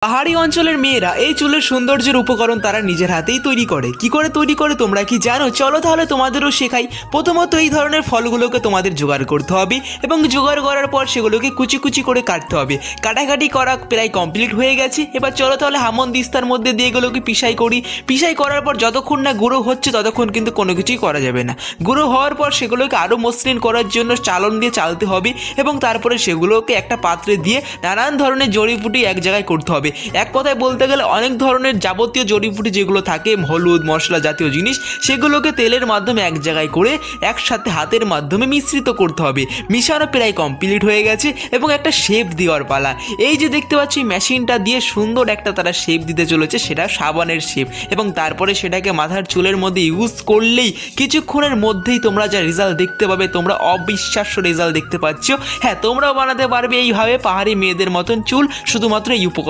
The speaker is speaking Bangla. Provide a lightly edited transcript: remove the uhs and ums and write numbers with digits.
পাহাড়ি অঞ্চলের মেয়েরা এই চুলের সৌন্দর্যের উপকরণ তারা নিজের হাতেই তৈরি করে। কি করে তৈরি করে তোমরা কি জানো? চলো তাহলে তোমাদেরও শেখাই। প্রথমত এই ধরনের ফলগুলোকে তোমাদের জোগাড় করতে হবে এবং জোগাড় করার পর সেগুলোকে কুচি কুচি করে কাটতে হবে। কাটাকাটি করা প্রায় কমপ্লিট হয়ে গেছে। এবার চলো তাহলে হামনদিস্তার মধ্যে দিয়ে এগুলোকে পিষাই করি। পিষাই করার পর যতক্ষণ না গুঁড়ো হচ্ছে ততক্ষণ কিন্তু কোনো কিছুই করা যাবে না। গুঁড়ো হওয়ার পর সেগুলোকে আরও মসৃণ করার জন্য চালন দিয়ে চালতে হবে এবং তারপরে সেগুলোকে একটা পাত্রে দিয়ে নানান ধরনের জড়িবুটি এক জায়গায় করতে হবে। এক কথায় বলতে গেলে অনেক ধরনের যাবতীয় জড়িবুটি যেগুলো থাকে, হলুদ মশলা জাতীয় জিনিস, সেগুলোকে তেলের মাধ্যমে এক জায়গায় করে একসাথে হাতের মাধ্যমে মিশ্রিত করতে হবে। মিশানো প্রায় কমপ্লিট হয়ে গেছে এবং একটা শেপ দেওয়ার পালা। এই যে দেখতে পাচ্ছি মেশিনটা দিয়ে সুন্দর একটা তারা শেপ দিতে চলেছে, সেটা সাবানের শেপ, এবং তারপরে সেটাকে মাথার চুলের মধ্যে ইউজ করলেই কিছুক্ষণের মধ্যেই তোমরা যা রেজাল্ট দেখতে পাবে, তোমরা অবিশ্বাস্য রেজাল্ট দেখতে পাচ্ছ। হ্যাঁ, তোমরাও বানাতে পারবে এইভাবে পাহাড়ি মেয়েদের মতন চুল, শুধুমাত্র এই উপকরণ।